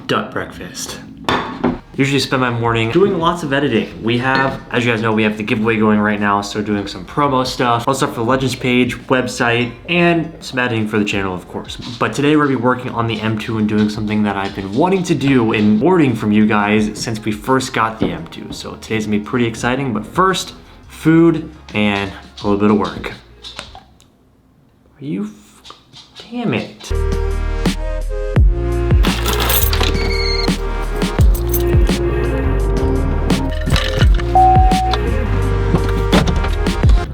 Duck breakfast. Usually spend my morning doing lots of editing. We have, as you guys know, we have the giveaway going right now, so doing some promo stuff, also for the Legends page, website, and some editing for the channel, of course. But today we're gonna be working on the M2 and doing something that I've been wanting to do and ordering from you guys since we first got the M2. So today's gonna be pretty exciting, but first, food and a little bit of work. Damn it.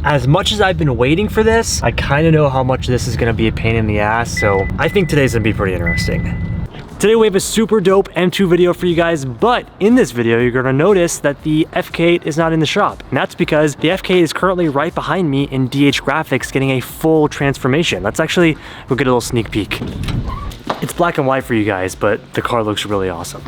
As much as I've been waiting for this, I kind of know how much this is gonna be a pain in the ass, so I think today's gonna be pretty interesting. Today we have a super dope M2 video for you guys, but in this video you're gonna notice that the FK8 is not in the shop. And that's because the FK8 is currently right behind me in DH Graphics getting a full transformation. Let's actually go get a little sneak peek. It's black and white for you guys, but the car looks really awesome.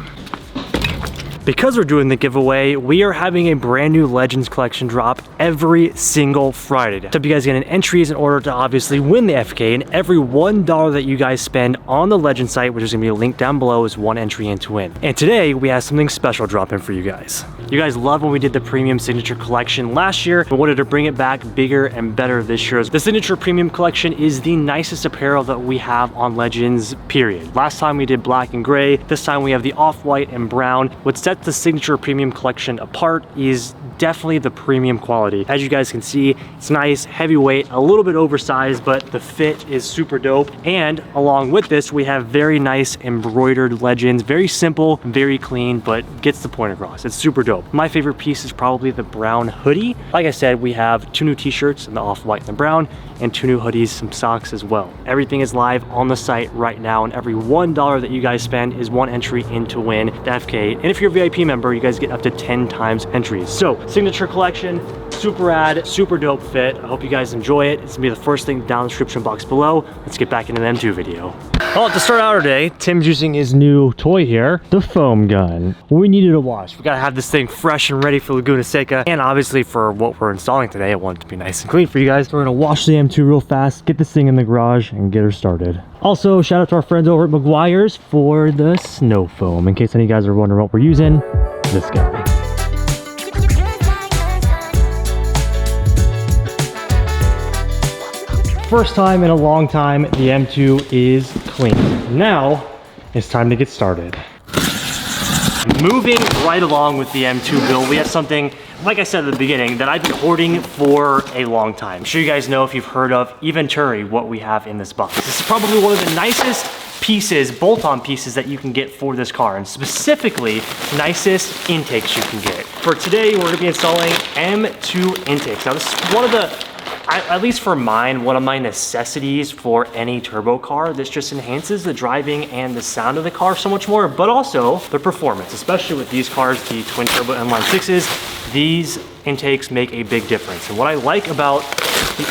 Because we're doing the giveaway, we are having a brand new Legends collection drop every single Friday. So you guys get an entries in order to obviously win the FK, and every $1 that you guys spend on the Legends site, which is gonna be linked down below, is one entry in to win. And today we have something special dropping for you guys. You guys loved when we did the premium signature collection last year. We wanted to bring it back bigger and better this year. The signature premium collection is the nicest apparel that we have on Legends, period. Last time we did black and gray. This time we have the off-white and brown. What sets the signature premium collection apart is definitely the premium quality. As you guys can see, it's nice, heavyweight, a little bit oversized, but the fit is super dope. And along with this, we have very nice embroidered Legends, very simple, very clean, but gets the point across. It's super dope. My favorite piece is probably the brown hoodie. Like I said, we have 2 new t-shirts in the off-white and the brown, and 2 new hoodies, some socks as well. Everything is live on the site right now, and every $1 that you guys spend is one entry in to win the FK. And if you're a VIP member, you guys get up to 10 times entries. So, signature collection, super rad, super dope fit. I hope you guys enjoy it. It's gonna be the first thing down in the description box below. Let's get back into the M2 video. Well, to start out our day, Tim's using his new toy here, the foam gun. We needed a wash. We gotta have this thing fresh and ready for Laguna Seca. And obviously for what we're installing today, I want it to be nice and clean for you guys. We're gonna wash the M2 real fast, get this thing in the garage, and get her started. Also, shout out to our friends over at Meguiar's for the snow foam. In case any of you guys are wondering what we're using, this guy. First time in a long time, the M2 is clean. Now, it's time to get started. Moving right along with the M2 build, we have something, like I said at the beginning, that I've been hoarding for a long time. I'm sure you guys know, if you've heard of Eventuri, what we have in this box. This is probably one of the nicest pieces, bolt-on pieces that you can get for this car, and specifically nicest intakes you can get. For today, we're gonna be installing M2 intakes. Now this is one of the, at least for mine, one of my necessities for any turbo car. This just enhances the driving and the sound of the car so much more, but also the performance, especially with these cars, the twin turbo inline 6s. These intakes make a big difference. And what I like about the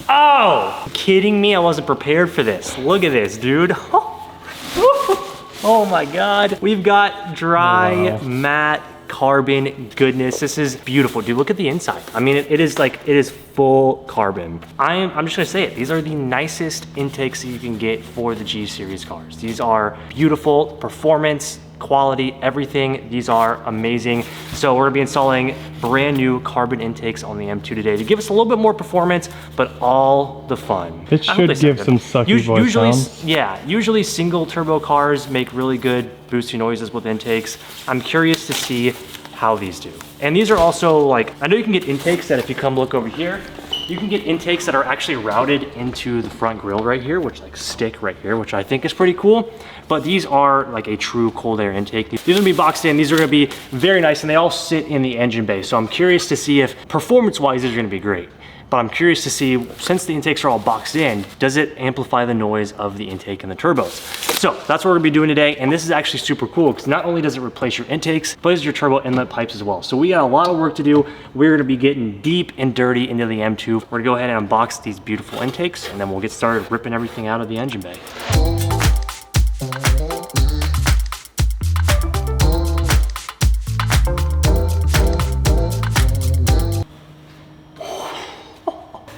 oh, kidding me? I wasn't prepared for this. Look at this, dude. Oh my God. We've got dry matte carbon goodness. This is beautiful, dude. Look at the inside. I mean, it is full carbon. I'm just gonna say it. These are the nicest intakes that you can get for the G series cars. These are beautiful, performance, quality, everything. These are amazing. So we're gonna be installing brand new carbon intakes on the M2 today to give us a little bit more performance, but all the fun. It should give some sucky voice sounds. Yeah, usually single turbo cars make really good boosty noises with intakes. I'm curious to see how these do. And these are also like, I know you can get intakes that if you come look over here, you can get intakes that are actually routed into the front grille right here, which like stick right here, which I think is pretty cool. But these are like a true cold air intake. These are gonna be boxed in. These are gonna be very nice, and they all sit in the engine bay. So I'm curious to see if performance-wise, these are gonna be great. But I'm curious to see, since the intakes are all boxed in, does it amplify the noise of the intake and the turbos? So that's what we're gonna be doing today. And this is actually super cool because not only does it replace your intakes, it replaces your turbo inlet pipes as well. So we got a lot of work to do. We're gonna be getting deep and dirty into the M2. We're gonna go ahead and unbox these beautiful intakes, and then we'll get started ripping everything out of the engine bay.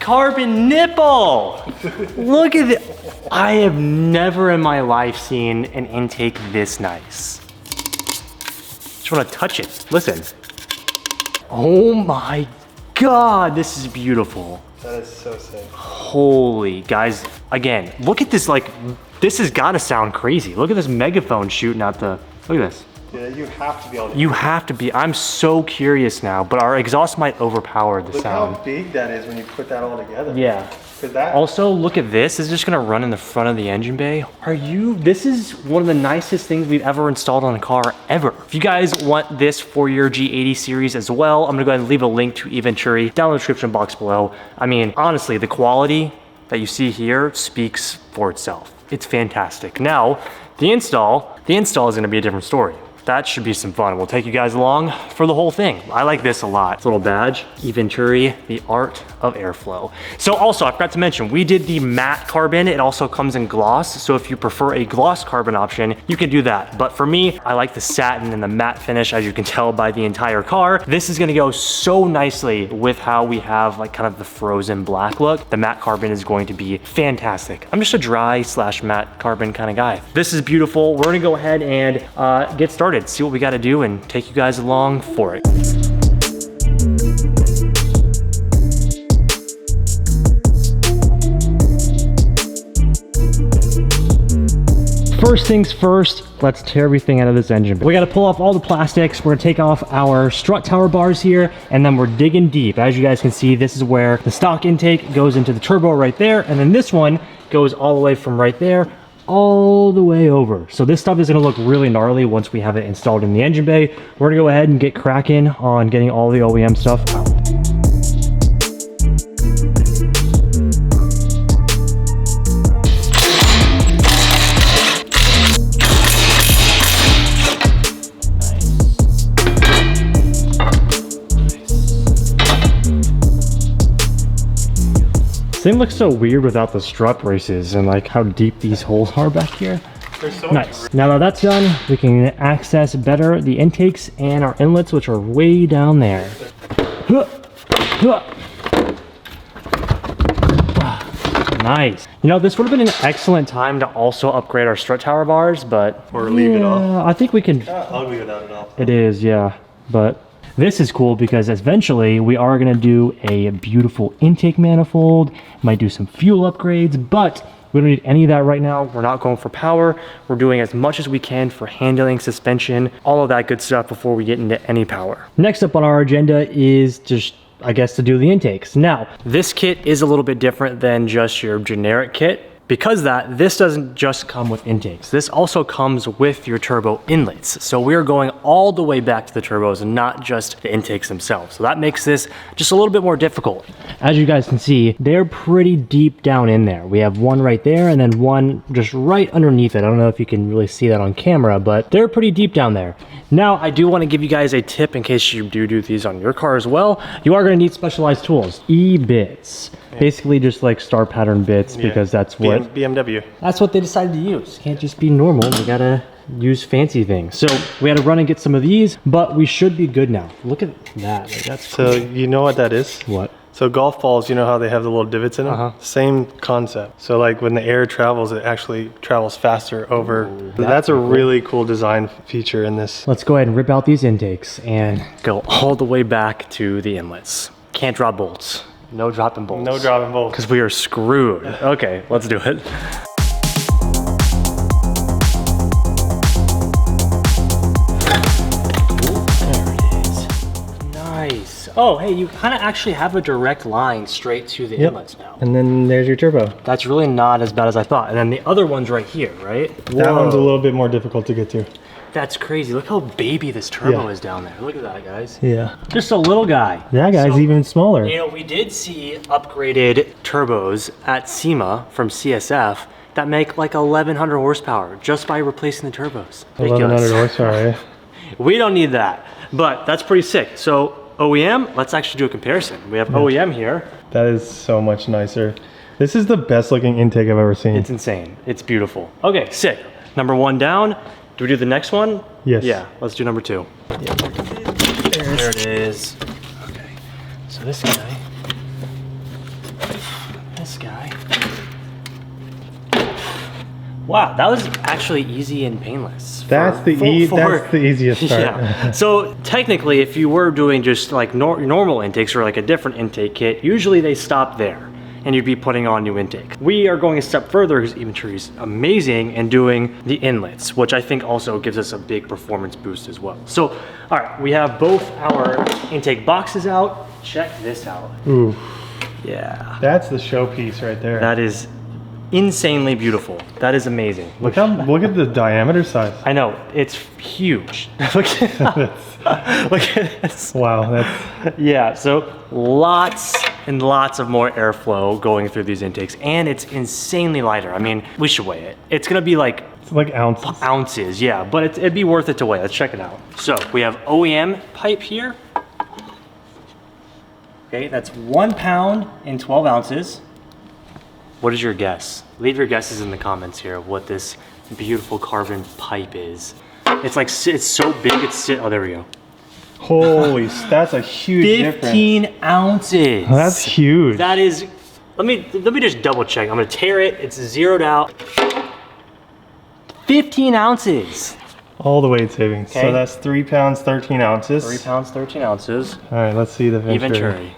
carbon nipple. Look at it. I have never in my life seen an intake this nice. Just want to touch it. Listen. Oh my God, this is beautiful. That is so sick. Holy, guys, again, look at this, like, this has got to sound crazy. Look at this megaphone shooting out the, look at this. Yeah, you have to be able to. You have to be, I'm so curious now, but our exhaust might overpower the sound. Look how big that is when you put that all together. Yeah. That also, look at this. It's just gonna run in the front of the engine bay. This is one of the nicest things we've ever installed on a car ever. If you guys want this for your G80 series as well, I'm gonna go ahead and leave a link to Eventuri down in the description box below. I mean, honestly, the quality that you see here speaks for itself. It's fantastic. Now, the install is gonna be a different story. That should be some fun. We'll take you guys along for the whole thing. I like this a lot. It's a little badge, Eventuri, the art of airflow. So also, I forgot to mention, we did the matte carbon. It also comes in gloss. So if you prefer a gloss carbon option, you can do that. But for me, I like the satin and the matte finish, as you can tell by the entire car. This is gonna go so nicely with how we have like kind of the frozen black look. The matte carbon is going to be fantastic. I'm just a dry / matte carbon kind of guy. This is beautiful. We're gonna go ahead and get started. See what we got to do and take you guys along for it. First things first, let's tear everything out of this engine. We got to pull off all the plastics. We're gonna take off our strut tower bars here, and then we're digging deep. As you guys can see, this is where the stock intake goes into the turbo right there, and then this one goes all the way from right there all the way over. So this stuff is gonna look really gnarly once we have it installed in the engine bay. We're gonna go ahead and get cracking on getting all the OEM stuff out. This thing looks so weird without the strut braces and like how deep these holes are back here. So nice. Now that that's done, we can access better the intakes and our inlets, which are way down there. Nice. You know, this would have been an excellent time to also upgrade our strut tower bars, but or leave it off. I think we can. I'll leave it off. It is, yeah, but. This is cool because eventually we are gonna do a beautiful intake manifold, might do some fuel upgrades, but we don't need any of that right now. We're not going for power. We're doing as much as we can for handling, suspension, all of that good stuff before we get into any power. Next up on our agenda is just, I guess, to do the intakes. Now, this kit is a little bit different than just your generic kit. Because this doesn't just come with intakes. This also comes with your turbo inlets. So we're going all the way back to the turbos and not just the intakes themselves. So that makes this just a little bit more difficult. As you guys can see, they're pretty deep down in there. We have one right there and then one just right underneath it. I don't know if you can really see that on camera, but they're pretty deep down there. Now, I do want to give you guys a tip in case you do these on your car as well. You are going to need specialized tools. E-bits. Yeah. Basically just like star pattern bits, because that's what BMW. That's what they decided to use. Can't just be normal. We gotta use fancy things. So we had to run and get some of these, but we should be good now. Look at that. Like, that's cool. So you know what that is? What? So golf balls, you know how they have the little divots in them? Same concept. So like when the air travels, it actually travels faster over. Ooh, that's a really cool design feature in this. Let's go ahead and rip out these intakes and go all the way back to the inlets. Can't drop bolts. No dropping bolts. No dropping bolts. Because we are screwed. Okay, let's do it. Oh, hey, you kind of actually have a direct line straight to the inlets now. And then there's your turbo. That's really not as bad as I thought. And then the other one's right here, right? That one's a little bit more difficult to get to. That's crazy. Look how baby this turbo is down there. Look at that, guys. Yeah. Just a little guy. That guy's even smaller. You know, we did see upgraded turbos at SEMA from CSF that make like 1,100 horsepower just by replacing the turbos. 1,100 horsepower, yeah. We don't need that, but that's pretty sick. So OEM, let's actually do a comparison. We have OEM here. That is so much nicer. This is the best looking intake I've ever seen. It's insane. It's beautiful. Okay, sick. Number one down. Do we do the next one? Yes. Yeah, let's do number two. Yeah. There it is. Okay, so this guy. this guy. Wow, that was actually easy and painless. That's the easiest part. Yeah. So technically, if you were doing just like normal intakes or like a different intake kit, usually they stop there and you'd be putting on new intake. We are going a step further because Eventuri is amazing and doing the inlets, which I think also gives us a big performance boost as well. So, all right, we have both our intake boxes out. Check this out. Ooh. Yeah. That's the showpiece right there. That is insanely beautiful. That is amazing. Look at the diameter size. I know, it's huge. Look at this. Wow, that's... Yeah, so lots and lots of more airflow going through these intakes, and it's insanely lighter. I mean, we should weigh it. It's gonna be like... It's like ounces. Ounces, yeah, but it'd be worth it to weigh. Let's check it out. So we have OEM pipe here. Okay, that's 1 pound and 12 ounces. What is your guess? Leave your guesses in the comments here of what this beautiful carbon pipe is. It's like, it's so big, oh, there we go. Holy, that's a huge 15 difference. Ounces. That's huge. That is, let me just double check. I'm gonna tear it, it's zeroed out. 15 ounces. All the weight savings. Okay. So that's 3 pounds, 13 ounces. 3 pounds, 13 ounces. All right, let's see the Eventuri.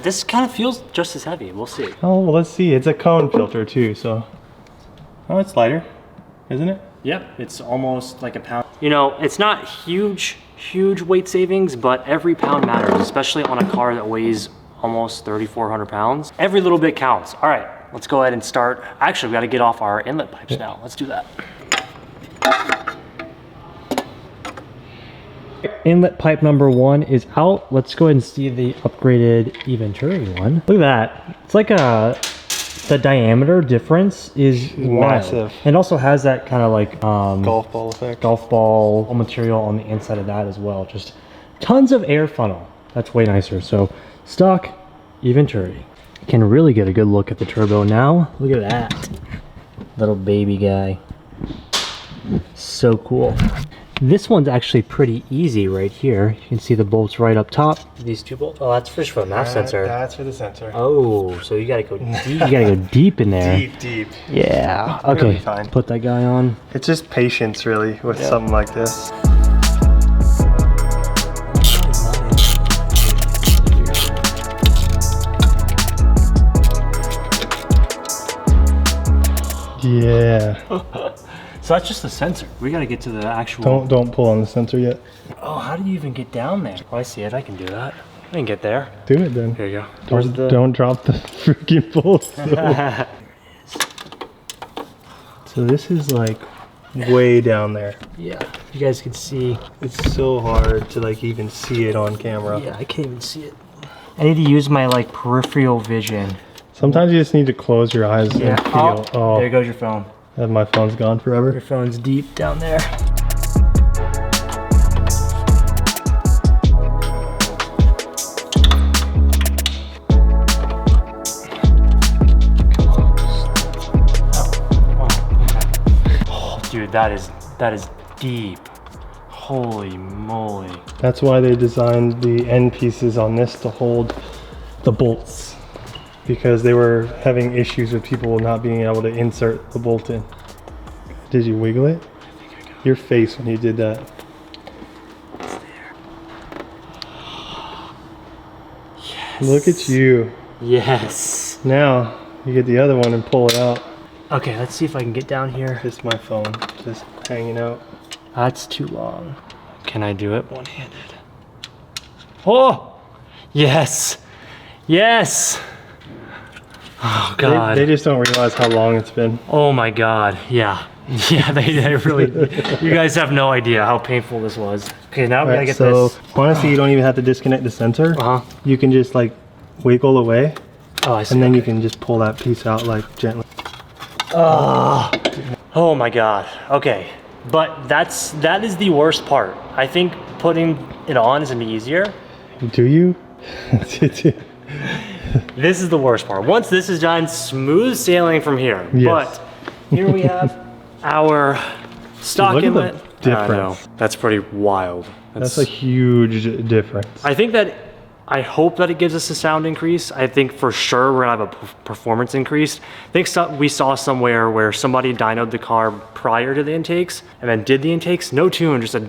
This kind of feels just as heavy. We'll see. Oh, well, let's see. It's a cone filter too, so. Oh, it's lighter, isn't it? Yep, it's almost like a pound. You know, it's not huge weight savings, but every pound matters, especially on a car that weighs almost 3,400 pounds. Every little bit counts. All right, let's go ahead and start. Actually, we got to get off our inlet pipes now. Let's do that. Inlet pipe number 1 is out. Let's go ahead and see the upgraded Eventuri one. Look at that. It's like the diameter difference is massive. Wild. It also has that kind of like golf ball effect. Golf ball material on the inside of that as well. Just tons of air funnel. That's way nicer. So stock Eventuri. You can really get a good look at the turbo now. Look at that. Little baby guy. So cool. This one's actually pretty easy right here. You can see the bolts right up top. These 2 bolts. Oh, that's for the MAF sensor. That's for the sensor. Oh, so you gotta go deep. You gotta go deep in there. Deep. Yeah. It'll Okay. be fine. Put that guy on. It's just patience, really, with something like this. Yeah. So that's just the sensor. We gotta get to the actual... Don't pull on the sensor yet. Oh, how do you even get down there? Oh, I see it. I can do that. I can get there. Do it then. Here you go. Don't drop the freaking bolts. So this is like way down there. Yeah. You guys can see. It's so hard to like even see it on camera. Yeah, I can't even see it. I need to use my like peripheral vision. Sometimes you just need to close your eyes and feel. Oh, there goes your phone. And my phone's gone forever. Your phone's deep down there. Oh, dude, that is deep. Holy moly. That's why they designed the end pieces on this to hold the bolts. Because they were having issues with people not being able to insert the bolt in. Did you wiggle it? I think I got your face when you did that. It's there. Yes. Look at you. Yes. Now you get the other one and pull it out. Okay, let's see if I can get down here. Just my phone, just hanging out. That's too long. Can I do it one-handed? Oh! Yes! Yes! Oh God. They just don't realize how long it's been. Oh my God, yeah. Yeah, they really, you guys have no idea how painful this was. Okay, now we gotta get this. Honestly, you don't even have to disconnect the sensor. You can just like wiggle away. Oh, I see. And then you can just pull that piece out like gently. Oh my God, okay. But that is the worst part. I think putting it on is gonna be easier. Do you? This is the worst part. Once this is done, smooth sailing from here. Yes. But here we have our stock inlet. Difference. That's pretty wild. That's a huge difference. I think that I hope that it gives us a sound increase. I think for sure we're gonna have a performance increase. I think we saw somewhere where somebody dynoed the car prior to the intakes and then did the intakes, no tune, just a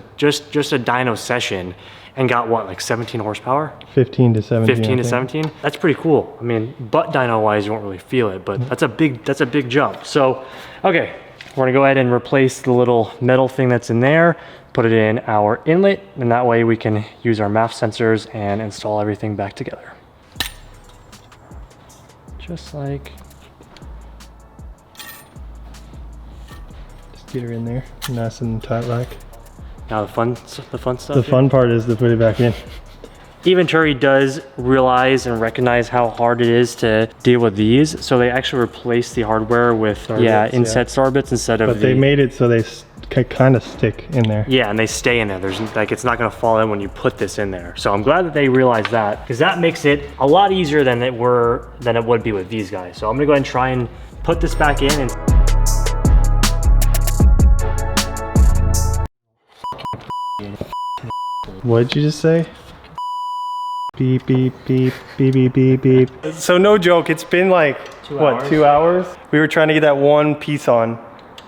dyno session, and got what, like 17 horsepower? 15 to 17. 15 to 17? That's pretty cool. I mean, butt dyno wise, you won't really feel it, but that's a big jump. So, okay, we're gonna go ahead and replace the little metal thing that's in there, put it in our inlet, and that way we can use our MAF sensors and install everything back together. Just like. Just get her in there, nice and tight like. Now the fun stuff. The fun part is to put it back in. Eventuri does realize and recognize how hard it is to deal with these, so they actually replace the hardware with inset star bits instead of. But they made it so they kind of stick in there. Yeah, and they stay in there. There's like, it's not going to fall in when you put this in there. So I'm glad that they realized that, because that makes it a lot easier than it would be with these guys. So I'm gonna go ahead and try and put this back in and. What did you just say? Beep, beep, beep, beep, beep, beep, beep. So no joke, it's been like, 2 hours? We were trying to get that one piece on,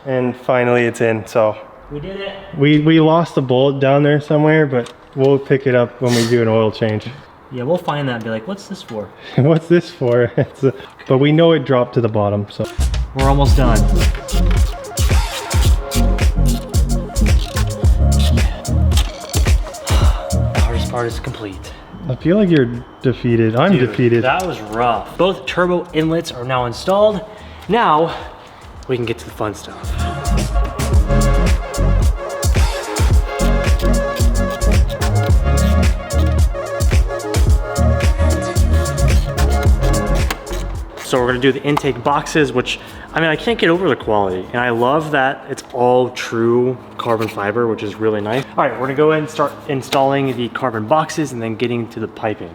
and finally it's in, so. We did it. We lost the bolt down there somewhere, but we'll pick it up when we do an oil change. Yeah, we'll find that and be like, what's this for? What's this for? But we know it dropped to the bottom, so. We're almost done. Part is complete. I feel like you're defeated. I'm defeated. That was rough. Both turbo inlets are now installed. Now we can get to the fun stuff. So we're gonna do the intake boxes, which, I mean, I can't get over the quality. And I love that it's all true carbon fiber, which is really nice. All right, we're gonna go ahead and start installing the carbon boxes and then getting to the pipings.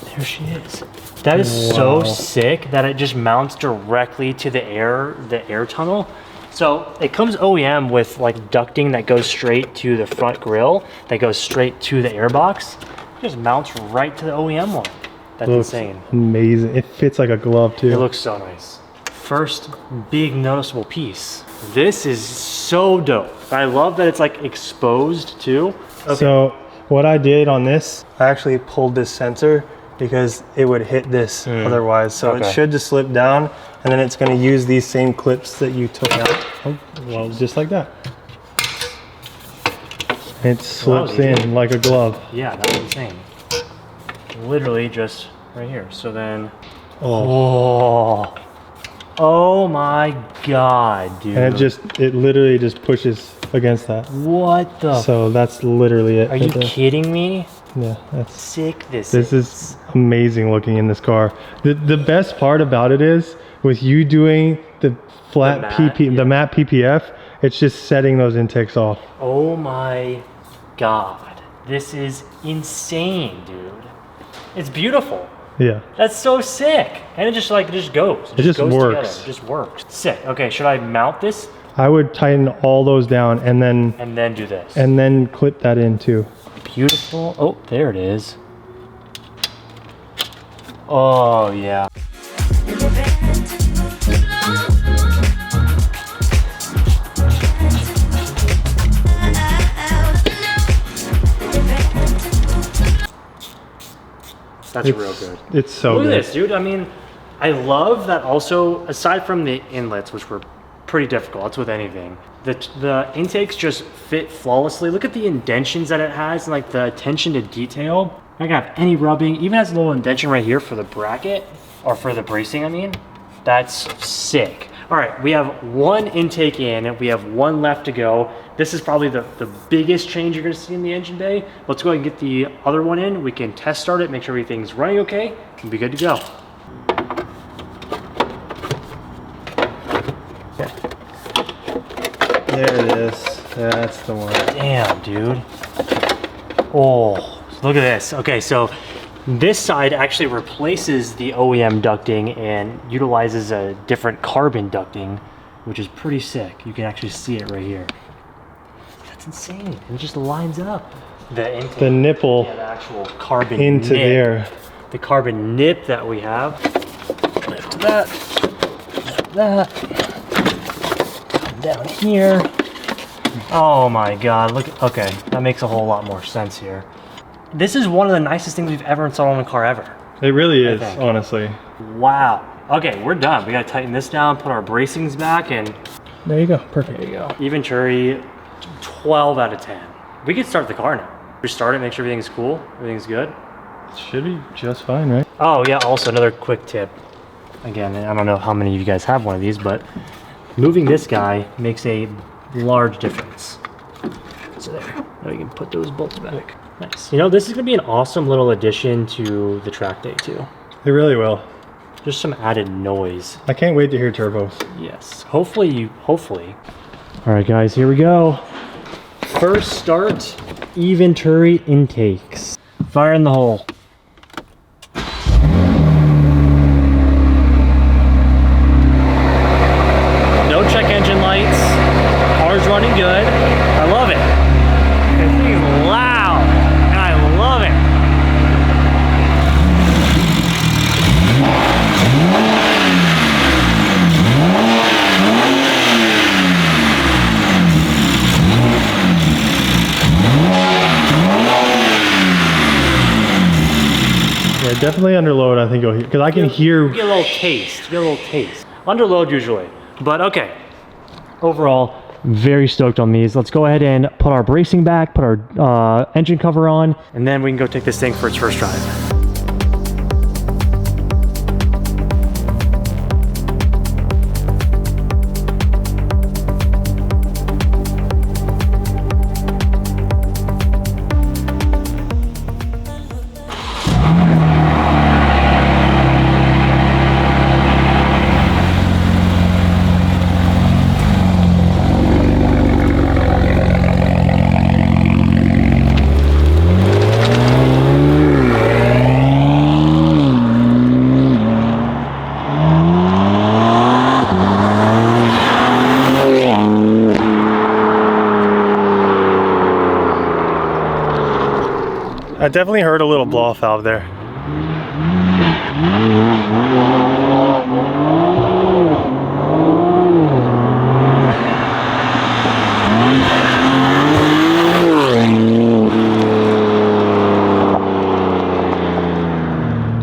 There she is. That is so sick that it just mounts directly to the air tunnel. So it comes OEM with like ducting that goes straight to the front grille, that goes straight to the airbox. It just mounts right to the OEM one. That's insane. Amazing. It fits like a glove too. It looks so nice. First big noticeable piece. This is so dope. I love that it's like exposed too. Okay. So what I did on this, I actually pulled this sensor because it would hit this otherwise. So it should just slip down, and then it's going to use these same clips that you took out. Oh, well, just like that. It slips in like a glove. Yeah, that was insane. Literally just right here. So then, oh my God, dude. And it literally just pushes against that. What the? So that's literally it. Are you kidding me? Yeah, that's sick. This is amazing looking in this car. The best part about it is with you doing the flat the matte PPF, it's just setting those intakes off. Oh my God, this is insane, dude. It's beautiful. Yeah. That's so sick. And it just goes. It just goes works. Together. It just works. Sick. Okay, should I mount this? I would tighten all those down and then do this. And then clip that in too. Beautiful. Oh, there it is. Oh, yeah. That's real good. It's so good. Look at this, dude. I mean, I love that also, aside from the inlets, which were pretty difficult, that's with anything, the intakes just fit flawlessly. Look at the indentions that it has and like the attention to detail. I don't have any rubbing. Even has a little indention right here for the bracket, or for the bracing, I mean. That's sick. All right, we have one intake in and we have one left to go. This is probably the biggest change you're gonna see in the engine bay. Let's go ahead and get the other one in. We can test start it, make sure everything's running okay, and be good to go. Okay. There it is. That's the one. Damn, dude. Oh, look at this. Okay, so this side actually replaces the OEM ducting and utilizes a different carbon ducting which is pretty sick. You can actually see it right here. That's insane. It just lines up. The nipple, yeah, the actual carbon into nip, there. The carbon nip that we have. Lift that. Lift that. Come down here. Oh my God! Look. Okay, that makes a whole lot more sense here. This is one of the nicest things we've ever installed on a car ever. It really is, honestly. Wow. Okay, we're done. We gotta tighten this down, put our bracings back, and there you go. Perfect. There you go. Eventuri, 12 out of 10. We can start the car now. Restart it, make sure everything's cool, everything's good. It should be just fine, right? Oh yeah, also another quick tip. Again, I don't know how many of you guys have one of these, but moving this guy makes a large difference. So there, now you can put those bolts back. Nice. You know, this is gonna be an awesome little addition to the track day too. It really will. Just some added noise. I can't wait to hear turbos. Yes, hopefully. All right guys, here we go. First start, Eventuri intakes. Fire in the hole. No check engine lights. Car's running good. I love it. This thing is loud, and I love it. Yeah, definitely under load, I think you'll hear, because I can hear. You get a little taste, Under load usually, but okay. Overall, very stoked on these. Let's go ahead and put our bracing back, put our engine cover on, and then we can go take this thing for its first drive. I definitely heard a little blow off valve there.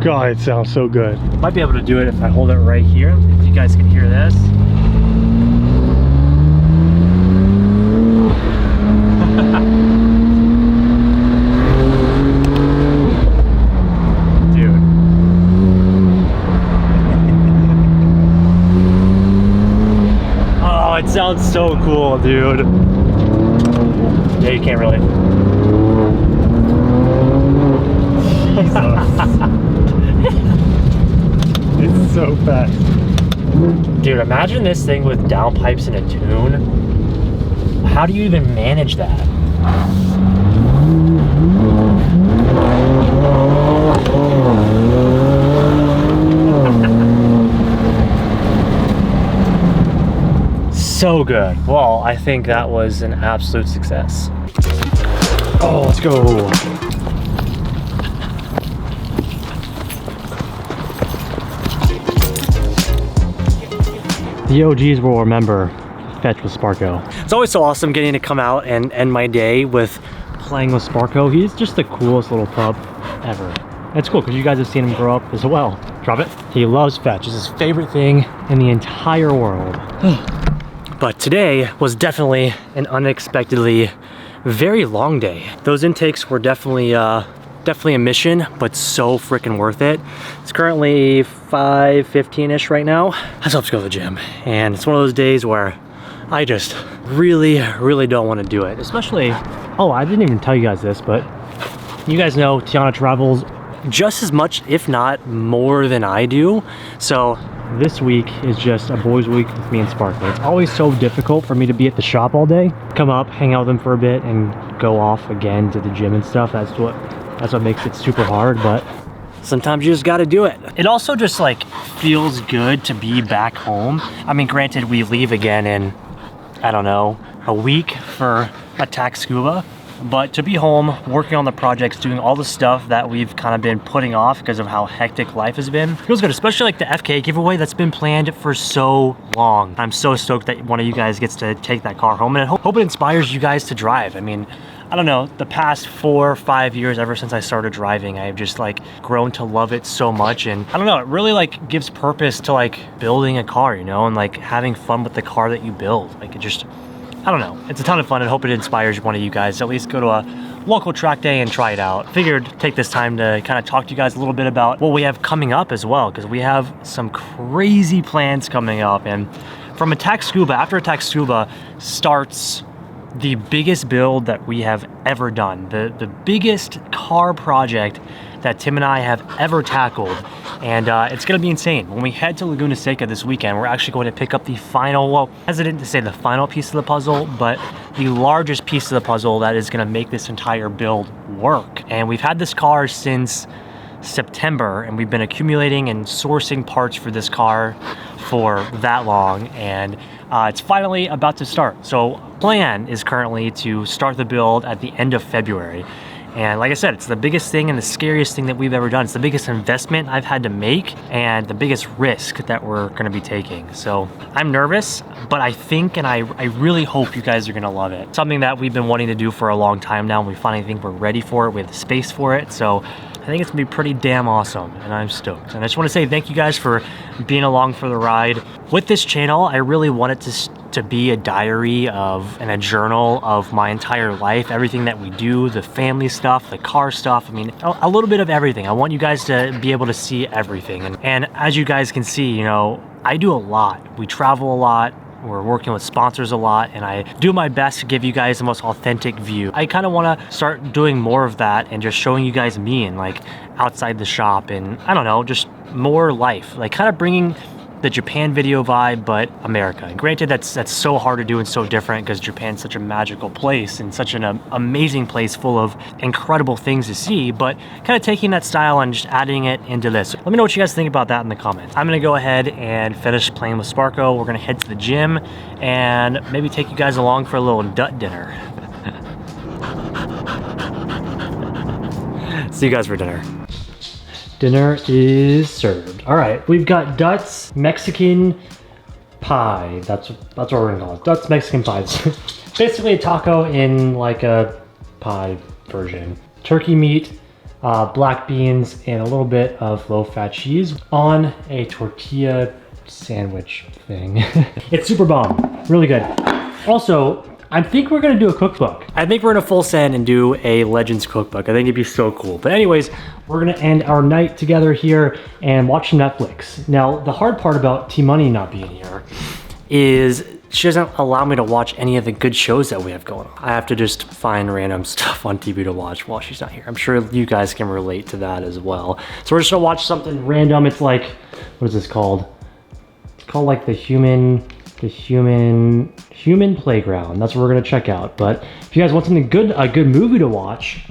God, it sounds so good. Might be able to do it if I hold it right here, if you guys can hear this. It sounds so cool, dude. Yeah, you can't really. Jesus. It's so fast. Dude, imagine this thing with downpipes and a tune. How do you even manage that? So good. Well, I think that was an absolute success. Oh, let's go. The OGs will remember Fetch with Sparko. It's always so awesome getting to come out and end my day with playing with Sparko. He's just the coolest little pup ever. It's cool because you guys have seen him grow up as well. Drop it. He loves Fetch. It's his favorite thing in the entire world. But today was definitely an unexpectedly very long day. Those intakes were definitely a mission, but so freaking worth it. It's currently 5:15-ish right now. I still have to go to the gym, and it's one of those days where I just really don't want to do it. Especially, oh, I didn't even tell you guys this, but you guys know Tiana travels just as much, if not more than I do. So this week is just a boys' week with me and Sparkle. It's always so difficult for me to be at the shop all day, come up, hang out with them for a bit, and go off again to the gym and stuff. That's what makes it super hard. But sometimes you just got to do it. It also just like feels good to be back home. I mean, granted, we leave again in, I don't know, a week for Attack Scuba. But to be home, working on the projects, doing all the stuff that we've kind of been putting off because of how hectic life has been, feels good, especially like the FK giveaway that's been planned for so long. I'm so stoked that one of you guys gets to take that car home, and I hope it inspires you guys to drive. I mean, I don't know, the past 4 or 5 years, ever since I started driving, I've just like grown to love it so much. And I don't know, it really like gives purpose to like building a car, you know, and like having fun with the car that you build. Like it just, I don't know, it's a ton of fun, and hope it inspires one of you guys to at least go to a local track day and try it out. Figured take this time to kind of talk to you guys a little bit about what we have coming up as well, because we have some crazy plans coming up. And from Attack Scuba, after Attack Scuba starts the biggest build that we have ever done, the biggest car project that Tim and I have ever tackled. And it's gonna be insane. When we head to Laguna Seca this weekend, we're actually going to pick up the final, well, hesitant to say the final piece of the puzzle, but the largest piece of the puzzle that is gonna make this entire build work. And we've had this car since September, and we've been accumulating and sourcing parts for this car for that long, and it's finally about to start. So plan is currently to start the build at the end of February. And like I said, it's the biggest thing and the scariest thing that we've ever done. It's the biggest investment I've had to make and the biggest risk that we're gonna be taking. So I'm nervous, but I think and I really hope you guys are gonna love it. Something that we've been wanting to do for a long time now, and we finally think we're ready for it. We have the space for it. So I think it's gonna be pretty damn awesome, and I'm stoked. And I just wanna say thank you guys for being along for the ride. With this channel, I really want it to be a diary of and a journal of my entire life, everything that we do, the family stuff, the car stuff. I mean, a little bit of everything. I want you guys to be able to see everything. And as you guys can see, you know, I do a lot. We travel a lot. We're working with sponsors a lot, and I do my best to give you guys the most authentic view. I kind of want to start doing more of that and just showing you guys me and like outside the shop, and I don't know, just more life, like kind of bringing the Japan video vibe, but America. And granted, that's so hard to do and so different because Japan's such a magical place and such an amazing place full of incredible things to see, but kind of taking that style and just adding it into this. Let me know what you guys think about that in the comments. I'm gonna go ahead and finish playing with Sparko. We're gonna head to the gym and maybe take you guys along for a little Dut dinner. See you guys for dinner. Dinner is served. All right, we've got Dut's Mexican pie. That's what we're gonna call it. Dut's Mexican pie. It's basically a taco in like a pie version. Turkey meat, black beans, and a little bit of low-fat cheese on a tortilla sandwich thing. It's super bomb, really good. Also, I think we're gonna do a cookbook. I think we're gonna full send and do a Legends cookbook. I think it'd be so cool. But anyways, we're gonna end our night together here and watch some Netflix. Now, the hard part about T-Money not being here is she doesn't allow me to watch any of the good shows that we have going on. I have to just find random stuff on TV to watch while she's not here. I'm sure you guys can relate to that as well. So we're just gonna watch something random. It's like, what is this called? It's called like the human playground. That's what we're gonna check out. But if you guys want something good, a good movie to watch,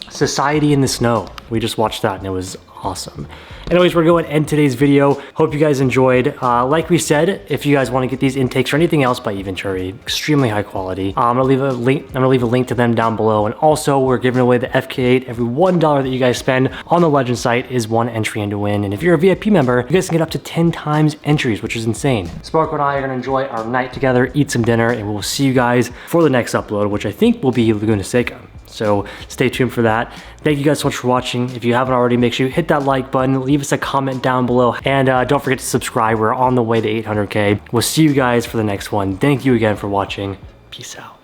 Society in the Snow. We just watched that and it was awesome. Anyways, we're going to end today's video. Hope you guys enjoyed. Like we said, if you guys want to get these intakes or anything else by Eventuri, extremely high quality. I'm gonna leave a link to them down below. And also, we're giving away the FK8. Every $1 that you guys spend on the Legend site is 1 entry in to win. And if you're a VIP member, you guys can get up to 10 times entries, which is insane. Sparko and I are gonna enjoy our night together, eat some dinner, and we'll see you guys for the next upload, which I think will be Laguna Seca. So stay tuned for that. Thank you guys so much for watching. If you haven't already, make sure you hit that like button, leave us a comment down below, and don't forget to subscribe. We're on the way to 800K. We'll see you guys for the next one. Thank you again for watching. Peace out.